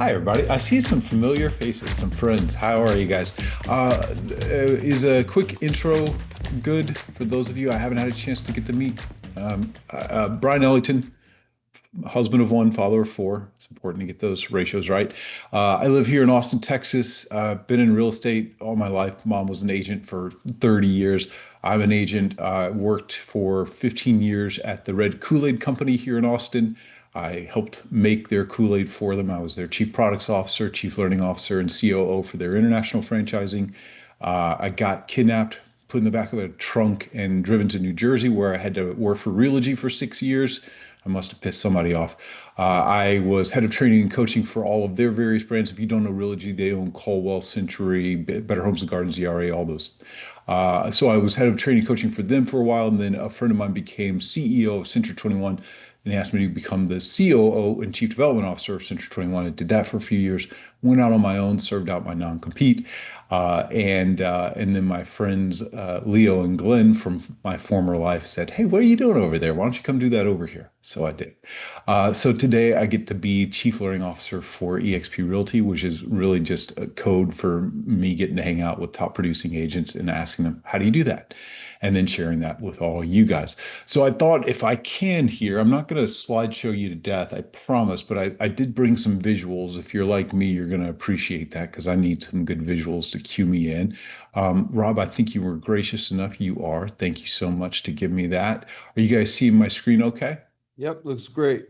Hi, everybody. I see some familiar faces, some friends. How are you guys? Is a quick intro good for those of you I haven't had a chance to get to meet? Bryon Ellington, husband of one, father of four. It's important to get those ratios right. I live here in Austin, Texas. Been in real estate all my life. Mom was an agent for 30 years. I'm an agent. Worked for 15 years at the Red Kool-Aid Company here in Austin. I helped make their Kool-Aid for them. I was their chief products officer, chief learning officer, and COO for their international franchising. I got kidnapped, put in the back of a trunk, and driven to New Jersey, where I had to work for Realogy for 6 years. I must have pissed somebody off. I was head of training and coaching for all of their various brands. If you don't know Realogy, they own Colwell, Century, Better Homes and Gardens, ERA, all those. So I was head of training and coaching for them for a while, and then a friend of mine became CEO of Century 21, and he asked me to become the COO and Chief Development Officer of Century 21. I did that for a few years, went out on my own, served out my non-compete. And then my friends Leo and Glenn from my former life said, "Hey, what are you doing over there? Why don't you come do that over here?" So I did. So today I get to be Chief Learning Officer for eXp Realty, which is really just a code for me getting to hang out with top producing agents and asking them, "How do you do that?" And then sharing that with all you guys. So I thought if I can here, I'm not going to slideshow you to death, I promise, but I did bring some visuals. If you're like me, you're going to appreciate that because I need some good visuals to cue me in. Rob, I think you were gracious enough. You are. Thank you so much to give me that. Are you guys seeing my screen okay? Yep, looks great.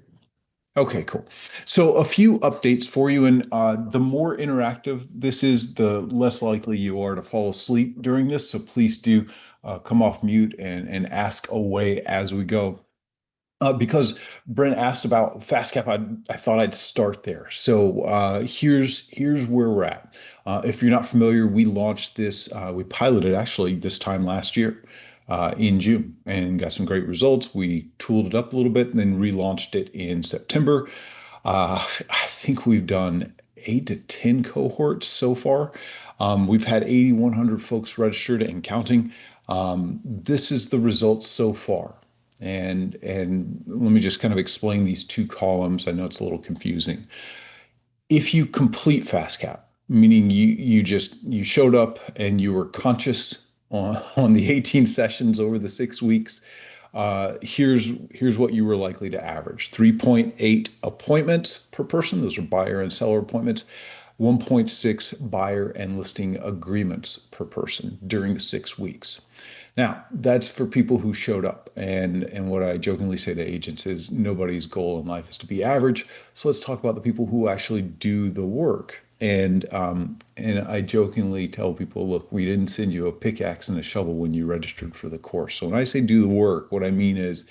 Okay, cool. So a few updates for you, and the more interactive this is, the less likely you are to fall asleep during this. So please do come off mute and ask away as we go. Because Brent asked about FastCap, I thought I'd start there. So here's where we're at. If you're not familiar, we launched this, we piloted actually this time last year in June and got some great results. We tooled it up a little bit and then relaunched it in September. I think we've done 8 to 10 cohorts so far. We've had 8,100 folks registered and counting. This is the results so far. And let me just kind of explain these two columns. I know it's a little confusing. If you complete FastCap, meaning you showed up and you were conscious on the 18 sessions over the 6 weeks, here's what you were likely to average: 3.8 appointments per person. Those are buyer and seller appointments. 1.6 buyer and listing agreements per person during the 6 weeks. Now, that's for people who showed up. And what I jokingly say to agents is nobody's goal in life is to be average. So let's talk about the people who actually do the work. And I jokingly tell people, look, we didn't send you a pickaxe and a shovel when you registered for the course. So when I say do the work, what I mean is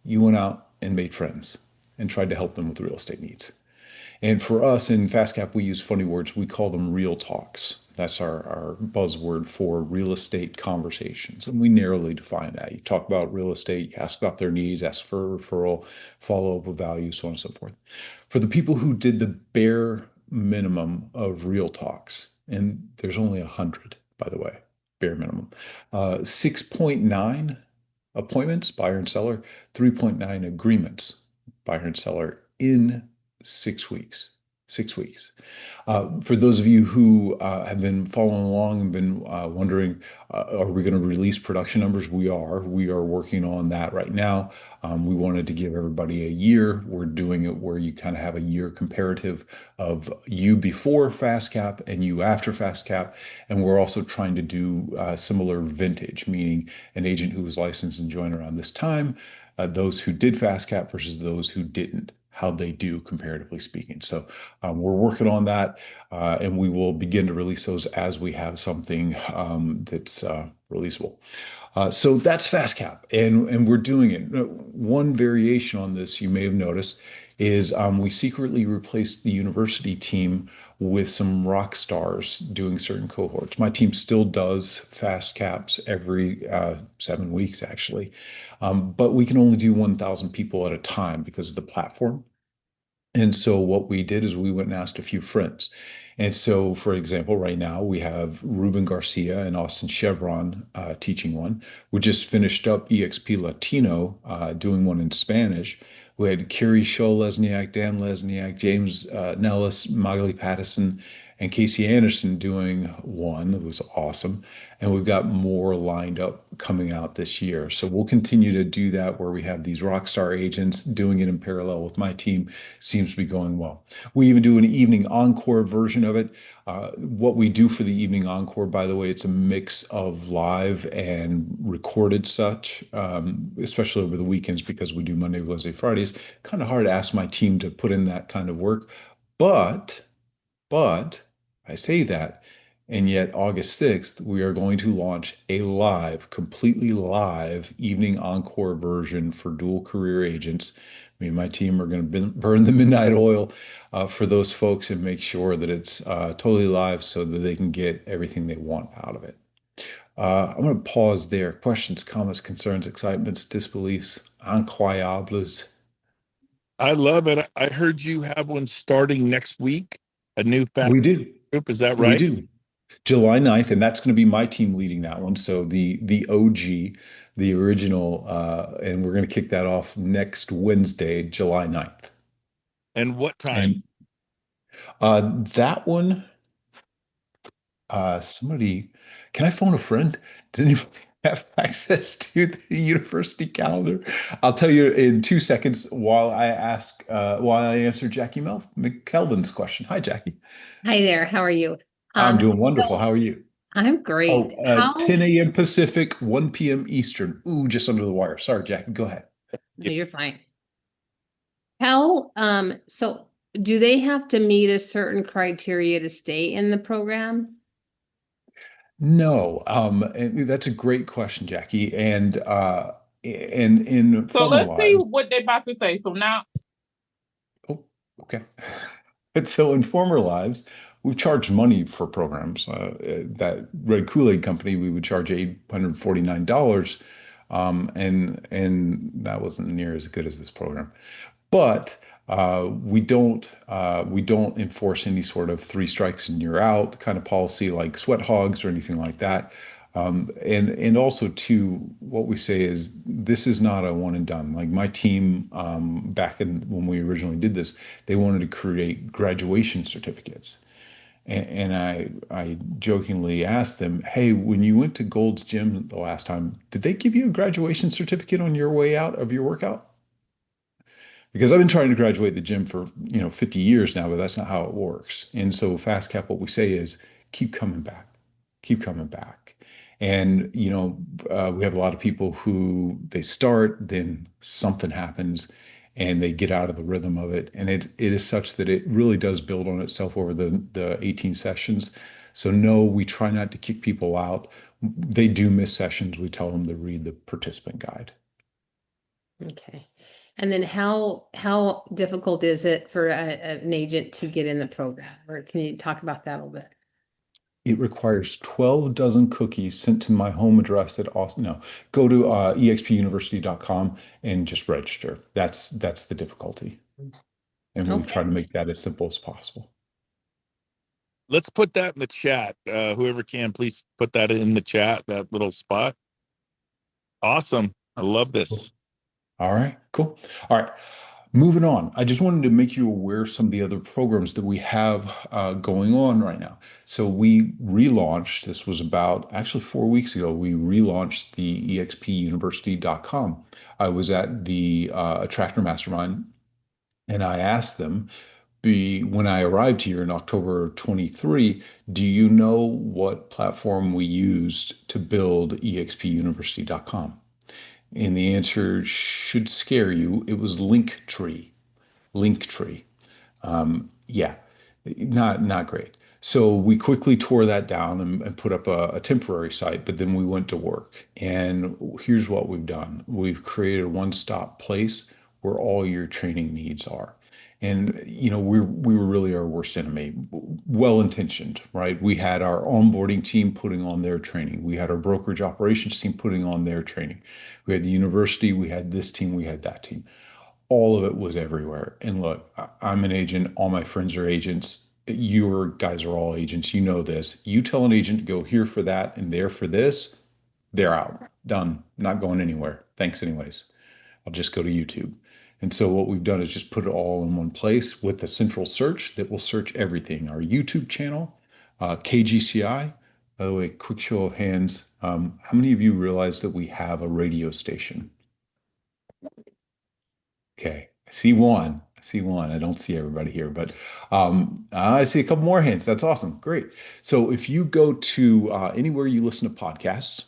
you went out and made friends and tried to help them with real estate needs. And for us in FastCap, we use funny words. We call them real talks. That's our buzzword for real estate conversations. And we narrowly define that. You talk about real estate, you ask about their needs, ask for a referral, follow up with value, so on and so forth. For the people who did the bare minimum of real talks, and there's only 100, by the way, bare minimum, 6.9 appointments, buyer and seller, 3.9 agreements, buyer and seller, in 6 weeks. 6 weeks. For those of you who have been following along and been wondering, are we going to release production numbers? We are. We are working on that right now. We wanted to give everybody a year. We're doing it where you kind of have a year comparative of you before FastCap and you after FastCap. And we're also trying to do similar vintage, meaning an agent who was licensed and joined around this time, those who did FastCap versus those who didn't, how they do comparatively speaking. So we're working on that, and we will begin to release those as we have something that's releasable. So that's FastCap, and we're doing it. One variation on this you may have noticed is we secretly replaced the university team with some rock stars doing certain cohorts. My team still does FastCaps every 7 weeks, actually, but we can only do 1,000 people at a time because of the platform. And so what we did is we went and asked a few friends. And so, for example, right now we have Ruben Garcia and Austin Chevron teaching one. We just finished up eXp Latino doing one in Spanish. We had Kerry Scholl Lesniak, Dan Lesniak, James Nellis, Magali Pattison, and Casey Anderson doing one. That was awesome. And we've got more lined up coming out this year. So we'll continue to do that where we have these rock star agents doing it in parallel with my team. Seems to be going well. We even do an evening encore version of it. What we do for the evening encore, by the way, it's a mix of live and recorded such, especially over the weekends because we do Monday, Wednesday, Fridays. Kind of hard to ask my team to put in that kind of work. But but I say that, and yet August 6th, we are going to launch a live, completely live evening encore version for dual career agents. Me and my team are going to burn the midnight oil for those folks and make sure that it's totally live so that they can get everything they want out of it. I'm going to pause there. Questions, comments, concerns, excitements, disbeliefs, incroyables. I love it. I heard you have one starting next week, a new fast We do. group. Is that We right? do. July 9th, and that's going to be my team leading that one. So the OG, the original, and we're going to kick that off next Wednesday, July 9th. And what time? And that one, somebody, can I phone a friend? Does anyone have access to the university calendar? I'll tell you in 2 seconds while I answer Jackie McKelvin's question. Hi, Jackie. Hi there. How are you? I'm doing wonderful. So How are you? I'm Oh, great. How? 10 a.m. Pacific, 1 p.m. Eastern. Ooh, just under the wire. Sorry, Jackie. Go ahead. No, you're fine. How, so do they have to meet a certain criteria to stay in the program? No, and that's a great question, Jackie. And in So former let's see lives, what they're about to say. So now, oh, okay. And so in former lives, we've charged money for programs. That Red Kool-Aid company, we would charge $849, and that wasn't near as good as this program. But we don't enforce any sort of three strikes and you're out kind of policy like sweat hogs or anything like that. And also too, what we say is this is not a one and done. Like my team back in when we originally did this, they wanted to create graduation certificates. And I jokingly asked them, "Hey, when you went to Gold's Gym the last time, did they give you a graduation certificate on your way out of your workout?" Because I've been trying to graduate the gym for 50 years now, but that's not how it works. And so FastCap, what we say is keep coming back, keep coming back. And we have a lot of people who they start, then something happens, and they get out of the rhythm of it. And it is such that it really does build on itself over the 18 sessions. So no, we try not to kick people out. They do miss sessions. We tell them to read the participant guide. Okay. And then how difficult is it for an agent to get in the program? Or can you talk about that a little bit? It requires 12 dozen cookies sent to my home address at Austin. No, go to expuniversity.com and just register. That's the difficulty. And we try Okay. to make that as simple as possible. Let's put that in the chat. Whoever can, please put that in the chat, that little spot. Awesome. I love this. All right, cool. All right. Moving on, I just wanted to make you aware of some of the other programs that we have going on right now. So we relaunched, this was about actually 4 weeks ago, we relaunched the expuniversity.com. I was at the Attractor Mastermind and I asked them, when I arrived here in October 23, do you know what platform we used to build expuniversity.com? And the answer should scare you. It was Linktree. Linktree. Yeah, not great. So we quickly tore that down and put up a temporary site, but then we went to work. And here's what we've done. We've created a one-stop place where all your training needs are. And we were really our worst enemy. Well-intentioned, right? We had our onboarding team putting on their training. We had our brokerage operations team putting on their training. We had the university, we had this team, we had that team. All of it was everywhere. And look, I'm an agent. All my friends are agents. Your guys are all agents. You know this. You tell an agent to go here for that and there for this, they're out. Done. Not going anywhere. Thanks anyways. I'll just go to YouTube. And so what we've done is just put it all in one place with a central search that will search everything. Our YouTube channel, KGCI. By the way, quick show of hands. How many of you realize that we have a radio station? Okay, I see one. I see one. I don't see everybody here, but I see a couple more hands. That's awesome. Great. So if you go to anywhere you listen to podcasts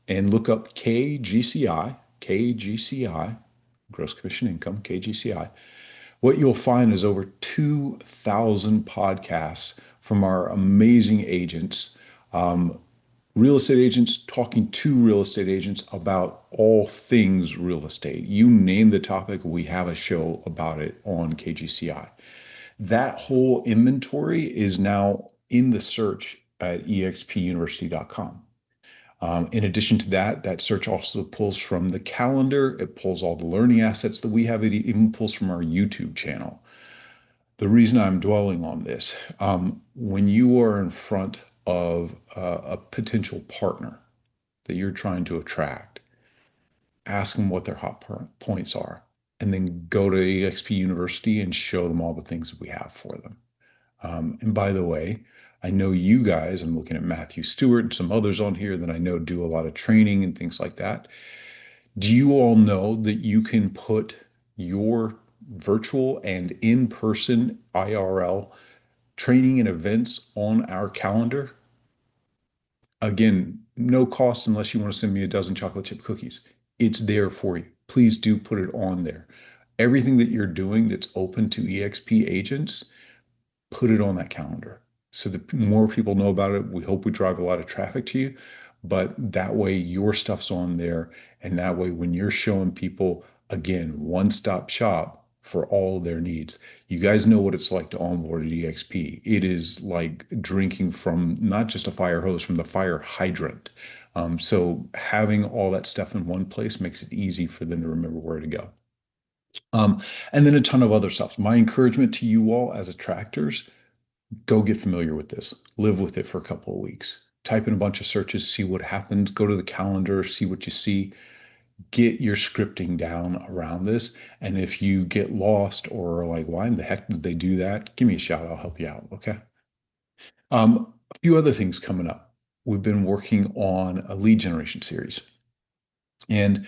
and look up KGCI, gross commission income, KGCI, what you'll find is over 2,000 podcasts from our amazing agents, real estate agents talking to real estate agents about all things real estate. You name the topic, we have a show about it on KGCI. That whole inventory is now in the search at expuniversity.com. In addition to that, that search also pulls from the calendar. It pulls all the learning assets that we have. It even pulls from our YouTube channel. The reason I'm dwelling on this, when you are in front of a potential partner that you're trying to attract, ask them what their hot points are, and then go to eXp University and show them all the things that we have for them. And by the way, I know you guys, I'm looking at Matthew Stewart and some others on here that I know do a lot of training and things like that. Do you all know that you can put your virtual and in-person IRL training and events on our calendar? Again, no cost unless you want to send me a dozen chocolate chip cookies. It's there for you. Please do put it on there. Everything that you're doing that's open to eXp agents, put it on that calendar so that more people know about it. We hope we drive a lot of traffic to you, but that way your stuff's on there. And that way, when you're showing people, again, one-stop shop for all their needs. You guys know what it's like to onboard at eXp. It is like drinking from not just a fire hose, from the fire hydrant. So having all that stuff in one place makes it easy for them to remember where to go. And then a ton of other stuff. My encouragement to you all as attractors, go get familiar with this. Live with it for a couple of weeks. Type in a bunch of searches, see what happens. Go to the calendar, see what you see. Get your scripting down around this. And if you get lost or like, why in the heck did they do that? Give me a shout. I'll help you out. Okay. A few other things coming up. We've been working on a lead generation series. And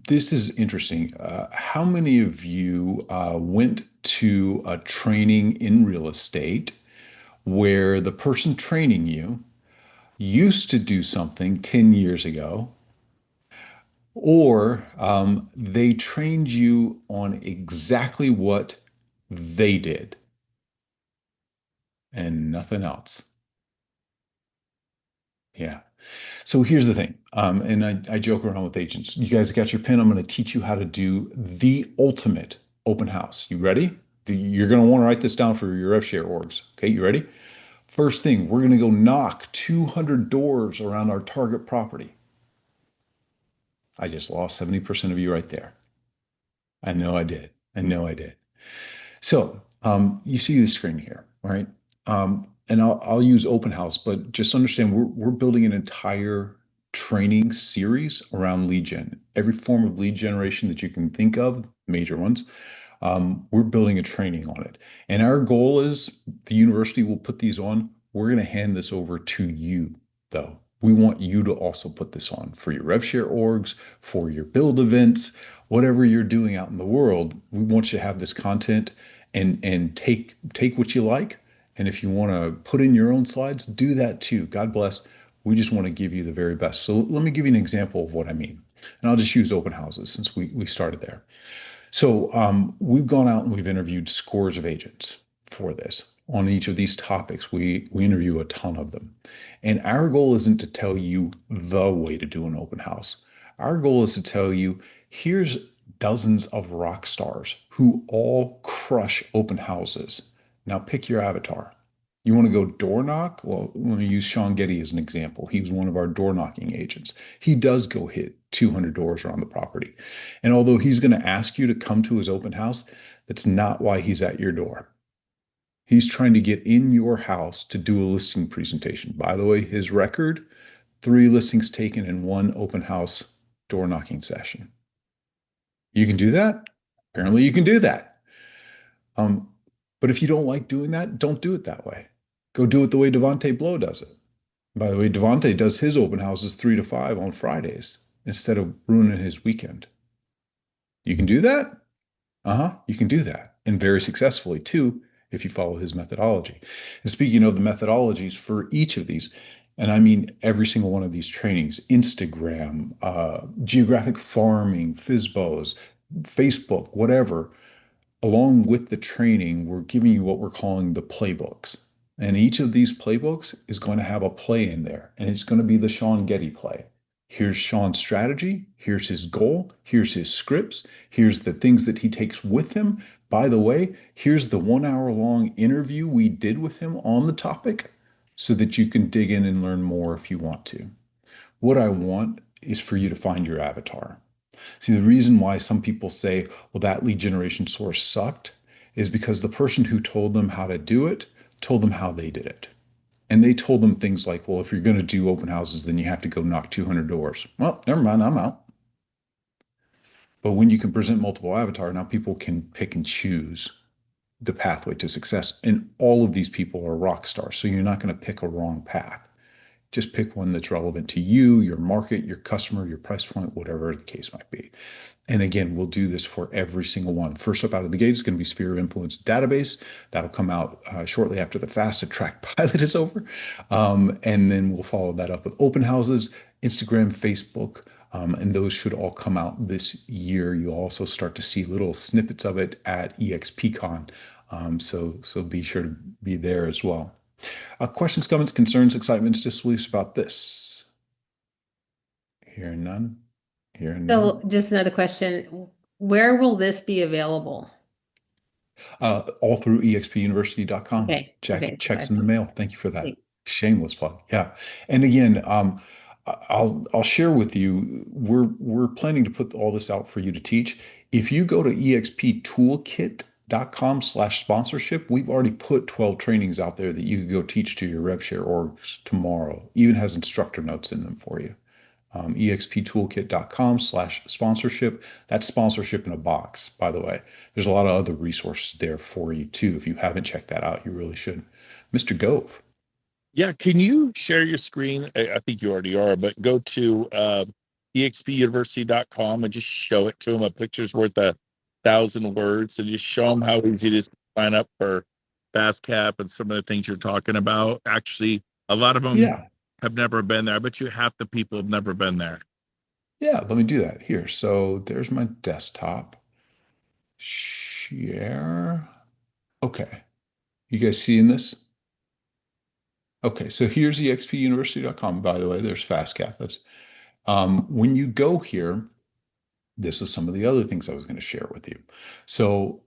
this is interesting. How many of you went to a training in real estate where the person training you used to do something 10 years ago, or they trained you on exactly what they did and nothing else? Yeah. So here's the thing, and I joke around with agents. You guys got your pen? I'm going to teach you how to do the ultimate open house. You ready? You're going to want to write this down for your RevShare orgs. Okay, you ready? First thing, we're going to go knock 200 doors around our target property. I just lost 70% of you right there. I know I did. I know I did. So you see the screen here, right? And I'll use open house, but just understand we're building an entire training series around lead gen. Every form of lead generation that you can think of, major ones, we're building a training on it. And our goal is the university will put these on. We're going to hand this over to you, though. We want you to also put this on for your RevShare orgs, for your build events, whatever you're doing out in the world. We want you to have this content and take what you like. And if you want to put in your own slides, do that too. God bless. We just want to give you the very best. So let me give you an example of what I mean. And I'll just use open houses since we started there. So we've gone out and we've interviewed scores of agents for this. On each of these topics, we interview a ton of them. And our goal isn't to tell you the way to do an open house. Our goal is to tell you, here's dozens of rock stars who all crush open houses. Now pick your avatar. You want to go door knock? Well, let me use Sean Getty as an example. He was one of our door knocking agents. He does go hit 200 doors around the property. And although he's going to ask you to come to his open house, that's not why he's at your door. He's trying to get in your house to do a listing presentation. By the way, his record, 3 listings taken in 1 open house door knocking session. You can do that? Apparently you can do that. Um, but if you don't like doing that, don't do it that way. Go do it the way Devontae Blow does it. By the way, Devontae does his open houses 3 to 5 on Fridays instead of ruining his weekend. You can do that? Uh-huh, you can do that. And very successfully too, if you follow his methodology. And speaking of the methodologies for each of these, and I mean every single one of these trainings, Instagram, geographic farming, FISBOs, Facebook, whatever, along with the training, we're giving you what we're calling the playbooks. And each of these playbooks is going to have a play in there, and it's going to be the Sean Getty play. Here's Sean's strategy. Here's his goal. Here's his scripts. Here's the things that he takes with him. By the way, here's the 1 hour long interview we did with him on the topic so that you can dig in and learn more if you want to. What I want is for you to find your avatar. See, the reason why some people say, well, that lead generation source sucked is because the person who told them how to do it told them how they did it. And they told them things like, well, if you're going to do open houses, then you have to go knock 200 doors. Well, never mind, I'm out. But when you can present multiple avatar, now people can pick and choose the pathway to success. And all of these people are rock stars. So you're not going to pick a wrong path. Just pick one that's relevant to you, your market, your customer, your price point, whatever the case might be. And again, we'll do this for every single one. First up out of the gate is going to be Sphere of Influence database. That'll come out shortly after the FastAttract pilot is over. And then we'll follow that up with open houses, Instagram, Facebook, and those should all come out this year. You'll also start to see little snippets of it at eXpCon. So be sure to be there as well. Questions, comments, concerns, excitements, disbeliefs about this? Hearing none. Hearing none. So just another question. Where will this be available? All through expuniversity.com. Okay. Checks in the mail. Thank you for that. Thanks. Shameless plug. Yeah. And again, I'll share with you, we're planning to put all this out for you to teach. If you go to exptoolkit.com/sponsorship, we've already put 12 trainings out there that you could go teach to your RevShare orgs tomorrow. Even has instructor notes in them for you. exptoolkit.com/sponsorship. That's sponsorship in a box, by the way. There's a lot of other resources there for you too. If you haven't checked that out, you really should. Mr. Gove. Yeah, can you share your screen? I think you already are, but go to expuniversity.com and just show it to them. A picture's worth 1,000 words, and just show them how easy it is to sign up for FastCap and some of the things you're talking about. Actually, a lot of them have never been there, but you half the people have never been there. Yeah, let me do that here. So there's my desktop. Share. Okay. You guys seeing this? Okay, so here's expuniversity.com. By the way, there's FastCap. That's when you go here, this is some of the other things I was going to share with you. So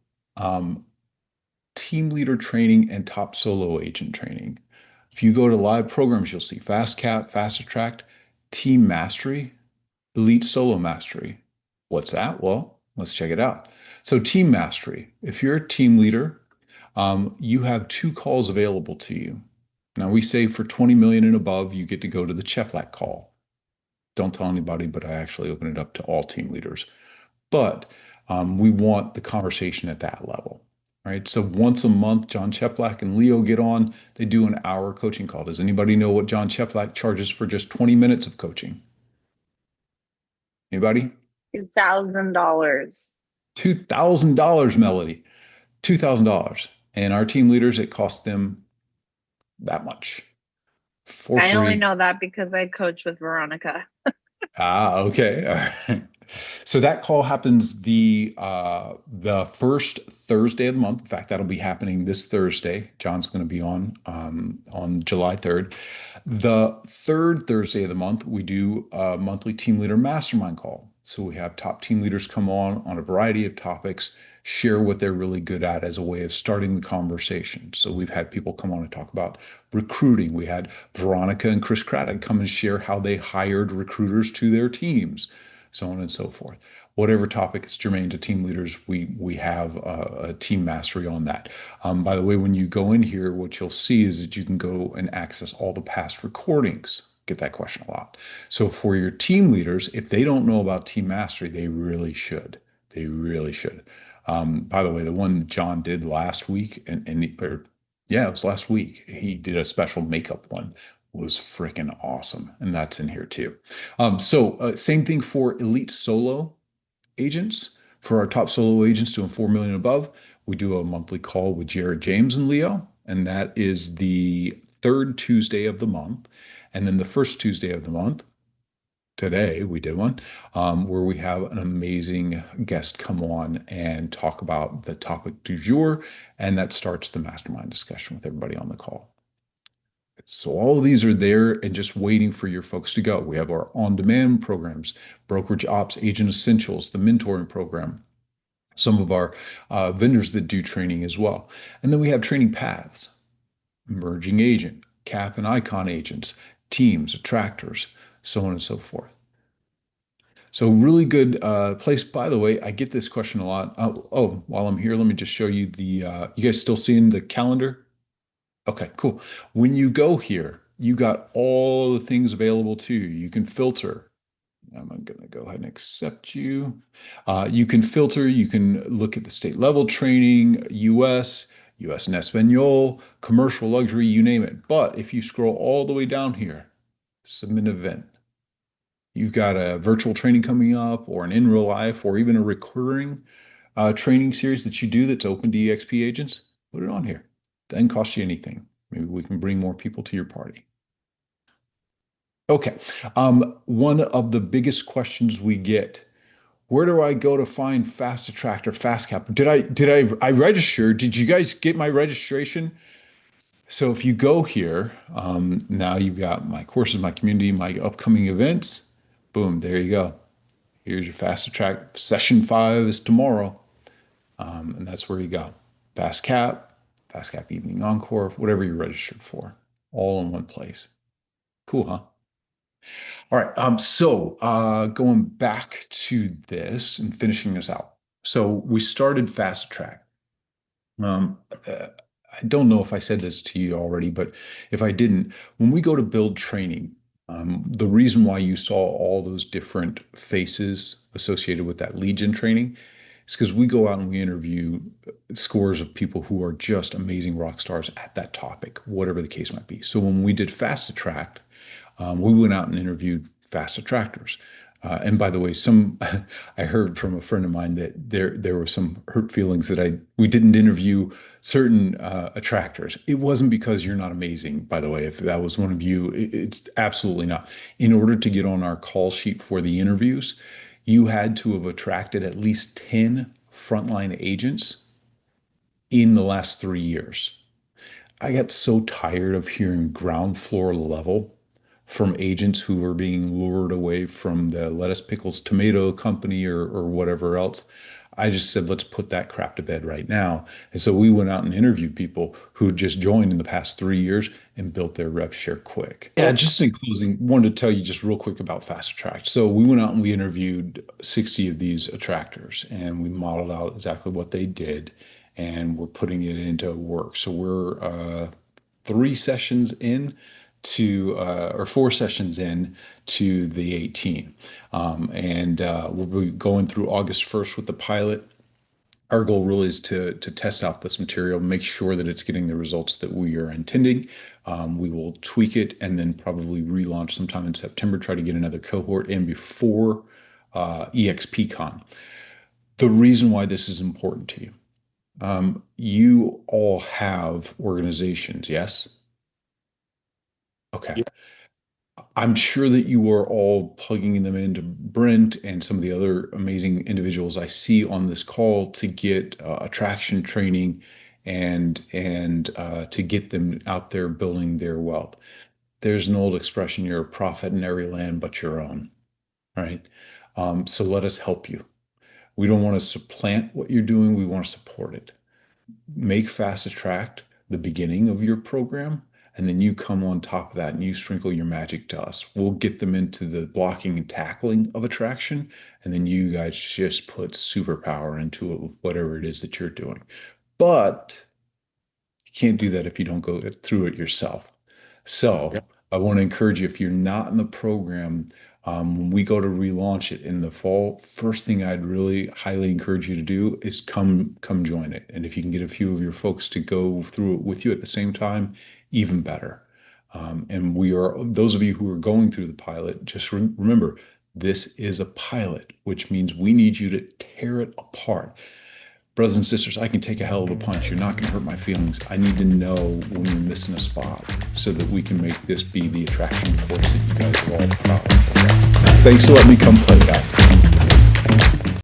team leader training and top solo agent training. If you go to live programs, you'll see FastCap, FastAttract, Team Mastery, Elite Solo Mastery. What's that? Well, let's check it out. So Team Mastery, if you're a team leader, you have 2 calls available to you. Now we say for 20 million and above, you get to go to the Cheplack call. Don't tell anybody, but I actually open it up to all team leaders. But we want the conversation at that level, right? So once a month, John Cheplack and Leo get on, they do an hour coaching call. Does anybody know what John Cheplack charges for just 20 minutes of coaching? Anybody? $2,000. $2,000, Melody. $2,000. And our team leaders, it costs them that much for free. I only know that because I coach with Veronica. Okay. All right. So that call happens the first Thursday of the month. In fact, that'll be happening this Thursday. John's going to be on July 3rd. The third Thursday of the month, we do a monthly team leader mastermind call. So we have top team leaders come on a variety of topics, share what they're really good at as a way of starting the conversation. So we've had people come on and talk about recruiting. We had Veronica and Chris Craddock come and share how they hired recruiters to their teams, so on and so forth. Whatever topic is germane to team leaders, we have a team mastery on that. By the way, when you go in here, what you'll see is that you can go and access all the past recordings. Get that question a lot. So for your team leaders, if they don't know about team mastery, they really should. They really should. By the way, the one John did last week, yeah, it was last week. He did a special makeup one, was freaking awesome, and that's in here too. Same thing for elite solo agents. For our top solo agents doing 4 million and above, we do a monthly call with Jared, James, and Leo, and that is the third Tuesday of the month. And then the first Tuesday of the month, today we did one where we have an amazing guest come on and talk about the topic du jour, and that starts the mastermind discussion with everybody on the call. So all of these are there and just waiting for your folks to go. We have our on-demand programs, brokerage ops, agent essentials, the mentoring program, some of our vendors that do training as well. And then we have training paths, emerging agent, cap and icon agents, teams, attractors, so on and so forth. So really good place. By the way, I get this question a lot. While I'm here, let me just show you you guys still seeing the calendar? Okay, cool. When you go here, you got all the things available to you. You can filter. I'm going to go ahead and accept you. You can filter. You can look at the state level training, US and Espanol, commercial luxury, you name it. But if you scroll all the way down here, submit event. You've got a virtual training coming up or an in real life or even a recurring training series that you do that's open to eXp agents, put it on here. Doesn't cost you anything. Maybe we can bring more people to your party. Okay. One of the biggest questions we get, where do I go to find FastAttract or FastCap? I register? Did you guys get my registration? So if you go here, now you've got my courses, my community, my upcoming events. Boom, there you go. Here's your FastAttract. Session 5 is tomorrow. And that's where you go. FastCap, FastCap Evening Encore, whatever you're registered for, all in one place. Cool, huh? All right. Going back to this and finishing this out. So we started FastAttract. I don't know if I said this to you already, but if I didn't, when we go to build training, the reason why you saw all those different faces associated with that lead gen training is because we go out and we interview scores of people who are just amazing rock stars at that topic, whatever the case might be. So when we did FastAttract, we went out and interviewed fast attractors. And by the way, I heard from a friend of mine that there were some hurt feelings that we didn't interview certain attractors. It wasn't because you're not amazing, by the way. If that was one of you, it's absolutely not. In order to get on our call sheet for the interviews, you had to have attracted at least 10 frontline agents in the last 3 years. I got so tired of hearing ground floor level from agents who were being lured away from the lettuce, pickles, tomato company or whatever else. I just said, let's put that crap to bed right now. And so we went out and interviewed people who just joined in the past 3 years and built their rev share quick. Yeah, just in closing, wanted to tell you just real quick about FastAttract. So we went out and we interviewed 60 of these attractors and we modeled out exactly what they did and we're putting it into work. So we're 3 sessions in or 4 sessions in to the 18. We'll be going through August 1st with the pilot. Our goal really is to test out this material, make sure that it's getting the results that we are intending. We will tweak it and then probably relaunch sometime in September, try to get another cohort in before eXpCon. The reason why this is important to you, you all have organizations, yes? Okay. I'm sure that you are all plugging them into Brent and some of the other amazing individuals I see on this call to get attraction training and to get them out there building their wealth. There's an old expression, you're a prophet in every land but your own, right? So let us help you. We don't want to supplant what you're doing. We want to support it. Make FastAttract the beginning of your program, and then you come on top of that and you sprinkle your magic to us. We'll get them into the blocking and tackling of attraction, and then you guys just put superpower into it, whatever it is that you're doing. But you can't do that if you don't go through it yourself. So I want to encourage you, if you're not in the program, When we go to relaunch it in the fall, first thing I'd really highly encourage you to do is come join it. And if you can get a few of your folks to go through it with you at the same time, even better. And those of you who are going through the pilot, just remember, this is a pilot, which means we need you to tear it apart. Brothers and sisters, I can take a hell of a punch. You're not going to hurt my feelings. I need to know when you're missing a spot so that we can make this be the attraction course that you guys are all proud of. Thanks for letting me come play, guys.